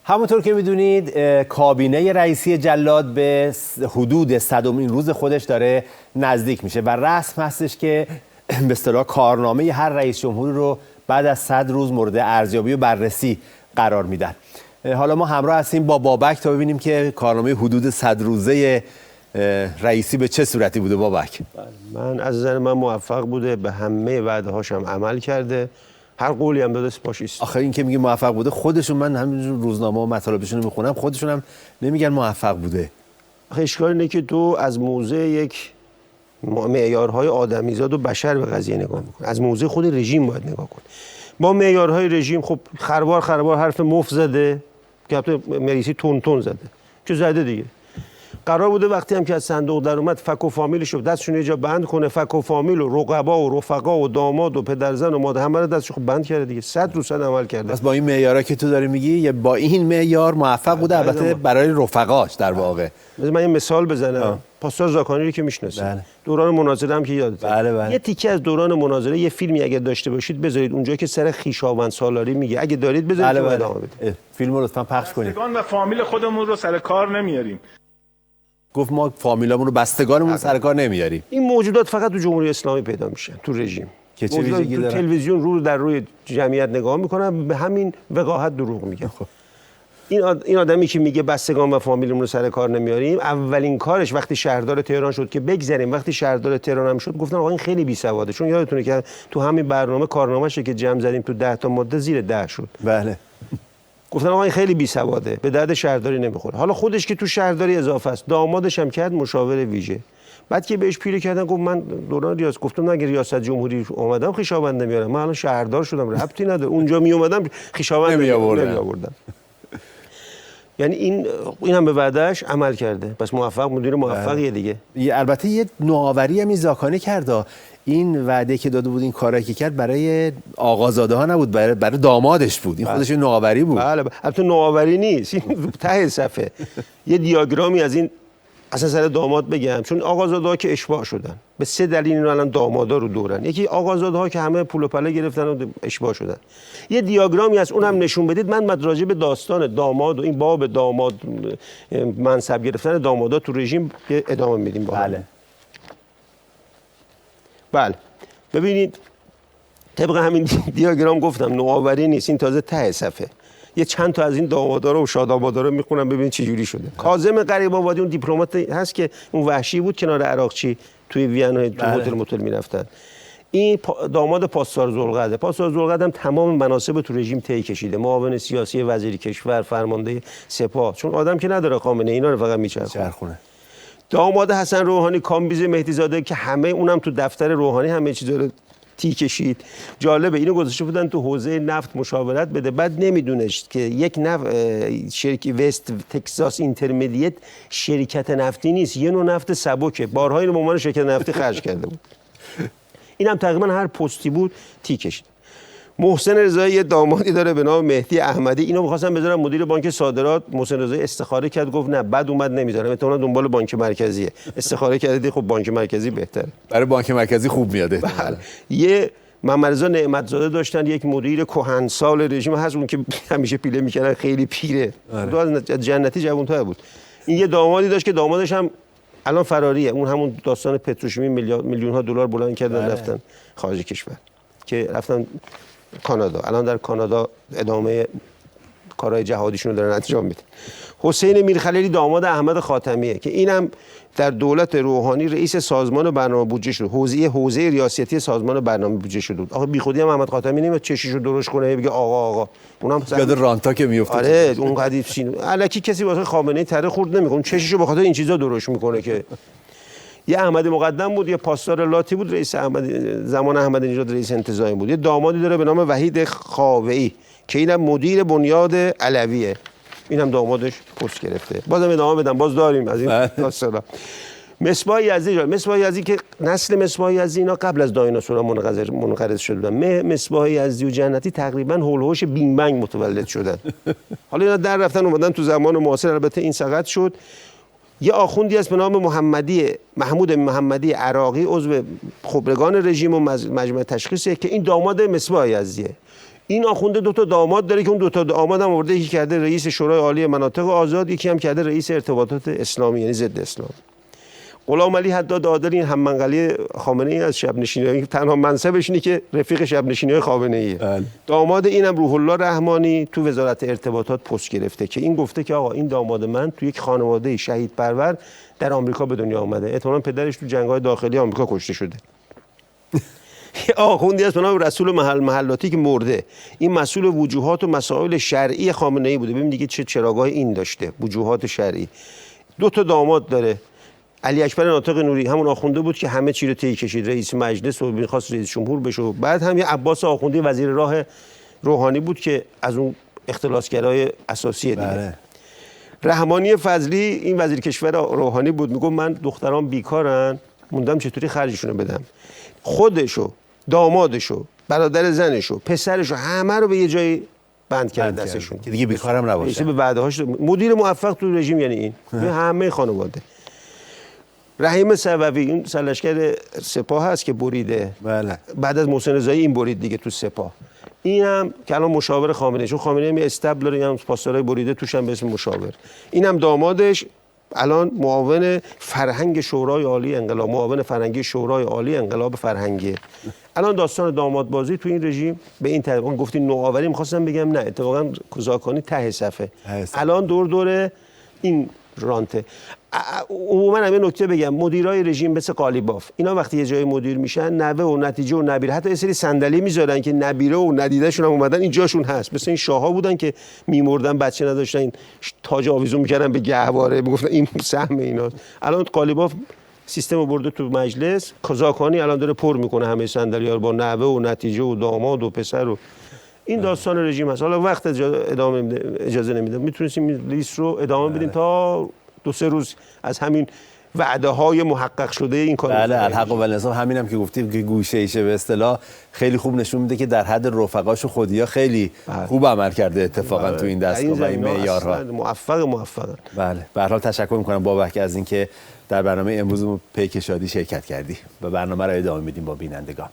همونطور که میدونید کابینه رئیسی جلاد به حدود 100مین روز خودش داره نزدیک میشه و رسم هستش که به اصطلاح کارنامه هر رئیس جمهور رو بعد از 100 روز مورد ارزیابی و بررسی قرار میدن. حالا ما همراه هستیم با بابک تا ببینیم که کارنامه حدود 100 روزه رئیسی به چه صورتی بوده. بابک، من از نظر من موفق بوده، به همه وعده‌هاش هم عمل کرده، هر قولی هم داده سپاش است. آخه این که میگه موفق بوده، خودشون من همینجور روزنامه و مطالبشون رو میخونم، خودشون هم نمیگن موفق بوده. آخه اشکال اینه که تو از موضع یک معیارهای آدمیزاد و بشر به قضیه نگاه میکنی، از موضع خود رژیم باید نگاه کن. با معیارهای رژیم خب خربار حرف مفت زده که البته مریسی تون زده که زده دیگه. قرار بوده وقتی هم که از صندوق در اومد فک و فامیلش رو دستشون یه جا بند کنه، فک و فامیل و رقبا و رفقا و داماد و پدرزن و مادر همه رو دستش خب بند کرده دیگه. 100 رو 100 عمل کرده. بس با این معیارا که تو داری میگی، یا با این معیار موفق بوده؟ البته برای رفقاش در واقع. من یه مثال بزنم. پاسدار زاکانی رو که میشناسید، دوران مناظره هم که یادته. بله. یه تیکه از دوران مناظره یه فیلمی اگه داشته باشید بذارید اونجا که سر خویشاوند سالاری میگه، اگه دارید بذارید ادامه بدید. فیلمو لطفا پخش کنید. بستگان و فامیل خودمون رو سر کار نمیاریم. گفت ما فامیلامون رو بستگانمون سر کار نمیاریم. این موجودات فقط تو جمهوری اسلامی پیدا میشن، تو رژیم. که چه ویژگی داره؟ تلویزیون رو در روی جمعیت نگاه میکنن، به همین وقاحت دروغ میگن. این آدمی که میگه بستگان و فامیلمون رو سر کار نمیاریم، اولین کارش وقتی شهردار تهران شد که بگذریم، وقتی شهردار تهران هم شد گفتن آقا این خیلی بی‌سواده، چون یادتونه که تو همین برنامه کارنامه‌شه که جمع زدیم تو 10 تا ماده زیر 10 شد. بله. گفتن آقا این خیلی بی‌سواده، به درد شهرداری نمیخوره. حالا خودش که تو شهرداری اضافه است، دامادش هم کرد مشاور ویژه. بعد که بهش پیره کردن گفت من دوران ریاست، گفتم اگه ریاست جمهوری اومدم خویشاوند نمیارم، من الان شهردار شدم، ربطی نداره، اونجا می اومدم خویشاوند نمیآوردم. یعنی این هم به وعدهش عمل کرده، پس موفق، مدیر موفقیه دیگه. البته یه نوآوری هم زاکانی کرد. این وعده که داده بود، این کاری که کرد برای آقازاده ها نبود، برای دامادش بود. این خودش نوآوری بود. بله، البته نوآوری نیست، این ته صفحه یه دیاگرامی از این اصلا سر داماد بگم، چون آقازاده ها که اشباع شدن به 3 دلیل اینو الان دامادا رو دورن. یکی آقازاده ها که همه پول و پله گرفتن و اشباع شدن. یه دیاگرامی از اونم نشون بدید. من راجع به داستان داماد و این باب داماد منصب گرفتن دامادا تو رژیم ادامه میدیم با هم. بله. ببینید طبق همین دیاگرام گفتم نوآوری نیست، این تازه ته صفحه. یه چند تا از این دامادا رو و شادابادا رو میخونم ببین چه جوری شده. کاظم غریب‌آبادی اون دیپلمات هست که اون وحشی بود کنار عراقچی توی وین تو هتل میرفتن. این داماد پاسدار ذوالقعده. پاسدار ذوالقعده هم تمام مناصب تو رژیم طی کشیده، معاون سیاسی وزیر کشور، فرمانده سپاه، چون آدم که نداره خامنه اینا رو فقط میچرخونه. داماد حسن روحانی کامبیز مهدی زاده که همه اونم تو دفتر روحانی همه چیزا رو تی کشید. جالبه اینو گذاشته بودن تو حوزه نفت مشاورت بده، بعد نمیدونست که یک شرکت وست تکساس اینترمدیت شرکت نفتی نیست، یه نوع نفت سبکه. بارها اینو به عنوان شرکت نفتی خرج کرده بود. اینم تقریبا هر پستی بود تی کشید. محسن رضایی یه دامادی داره به نام مهدی احمدی، اینو می‌خواستن بذارن مدیر بانک صادرات. محسن رضایی استخاره کرد، گفت نه، بعد اومد نمیذارم، احتمالاً دنبال بانک مرکزیه. استخاره کردی، خب بانک مرکزی بهتره، برای بانک مرکزی خوب میاده. یه محمدرضا نعمتزاده داشتن، یک مدیر کهنسال رژیم هست، اون که همیشه پیله میکردن، خیلی پیره، جنتی جوان‌تر بود. این یه دامادی داشت که دامادش هم الان فراریه، اون همون داستان پتروشیمی میلیون ها دلار بلند کردن رفتن خارج کشور، که رفتن کانادا، الان در کانادا ادامه کارهای جهادیشون رو دارن انجام میدن. حسین میرخلیلی داماد احمد خاتمیه که اینم در دولت روحانی رئیس سازمان برنامه بودجه شد، حوزه ریاستی سازمان برنامه بودجه شد. آخه بیخودی هم احمد خاتمی نمیاد چشیشو درشت کنه بگه آقا اونم یاد رانتا که میفته. آره اون قدیم سینو الکی کسی واسه خامنه‌ای تره خورد نمیکنه، چشیشو به خاطر این چیزا درشت میکنه. که یه احمد مقدم بود، یه پاسدار لاتی بود، رئیس زمان احمد نژاد رئیس انتظامی بود. یه دامادی داره به نام وحید خاوه‌ای که اینم مدیر بنیاد علویه، اینم دامادش پست گرفته. بازم ادامه بدم، باز داریم از این داستانا. مصباح یزدی که نسل مصباح یزدی اینا قبل از دایناسورها منقرض شدن. مصباح یزدی و جنتی تقریبا هول هوش بینگ بنگ متولد شدن. حالا اینا در رفتن اومدن تو زمان معاصر، البته این سقط شد. یه آخوندی است به نام محمود محمدی عراقی، عضو خبرگان رژیم و مجمع تشخیصه، که این داماد مصباح یزدیه. این آخونده 2 تا داماد داره که اون 2 تا داماد هم آورده، یکی کرده رئیس شورای عالی مناطق آزاد، یکی هم کرده رئیس ارتباطات اسلامی یعنی ضد اسلام. غلام علی حداد عادل این هم منقلی خامنه ای از شب نشینی، تنها منصبش اینه که رفیق شب نشینی خامنه ایه. داماد اینم روح الله رحمانی تو وزارت ارتباطات پست گرفته که این گفته که آقا این داماد من تو یک خانواده شهید پرور در آمریکا به دنیا آمده، احتمالاً پدرش تو جنگ‌های داخلی آمریکا کشته شده. آخوندی هست به نام رسول محلاتی که مرده، این مسئول وجوهات و مسائل شرعی خامنه ای بوده. ببین دیگه چه چراگاه این داشته، وجوهات شرعی. 2 تا داماد داره. علی اکبر ناطق نوری همون آخونده بود که همه چی رو طی کشید، رئیس مجلس و می‌خواست رئیس جمهور بشه. بعد هم یه عباس آخوندی وزیر راه روحانی بود که از اون اختلاسگرای اساسی دیگه. بله. رحمانی فضلی این وزیر کشور روحانی بود، میگم من دخترام بیکارن موندم چطوری خرجشون رو بدم. خودشو، دامادشو، برادر زنشو، پسرشو همه رو به یه جایی بند کرد دستشون که دیگه بیکارم نباشه. به وعده‌هاش مدیر موفق تو رژیم یعنی این به همه خانواده. رحیم صفوی این سرلشکر سپاه هست که بریده. بله. بعد از محسن رضایی این برید دیگه تو سپاه. این هم که الان مشاور خامنه ای، چون خامنه ای استبل داره، هم پاسدارای بریده توش هم به اسم مشاور. این هم دامادش الان معاون فرهنگ شورای عالی انقلاب، معاون فرهنگی شورای عالی انقلاب فرهنگی. الان داستان داماد بازی تو این رژیم به این طریق گفتین نوآوری، می‌خواستم بگم نه، اتفاقا کوزاکانی ته صفه. الان دور این رانته. عموما هم یه نکته بگم، مدیرای رژیم مثل قالیباف اینا وقتی یه جای مدیر میشن نوه و نتیجه و نبیره، حتی یه سری صندلی میذارن که نبیره و ندیدهشون هم اومدن این جاشون هست. مثل این شاه‌ها بودن که میمردن بچه نداشتن، این تاج آویزون میکردن به گهواره، میگفتن این سهم ایناست. الان قالیباف سیستم رو برده تو مجلس، کوزاکانی الان داره پر میکنه همه صندلی‌ها رو با نوه و نتیجه و داماد و پسر و این داستان رژیم هست. حالا وقت اجازه نمیده، میتونیم لیست رو ادامه بدیم تا 2-3 روز از همین وعده های محقق شده این کار. بله، الحق و النصاب همینم که گفتیم که گوشه ایشه به اصطلاح خیلی خوب نشون میده که در حد رفقاش و خودیا خیلی خوب عمل کرده اتفاقا تو این دستگاه و این معیارها. موفقن. بله، به هر حال تشکر میکنم بابک از اینکه در برنامه امروز پیک شادی شرکت کردی و برنامه رو ادامه میدیم با بینندگان.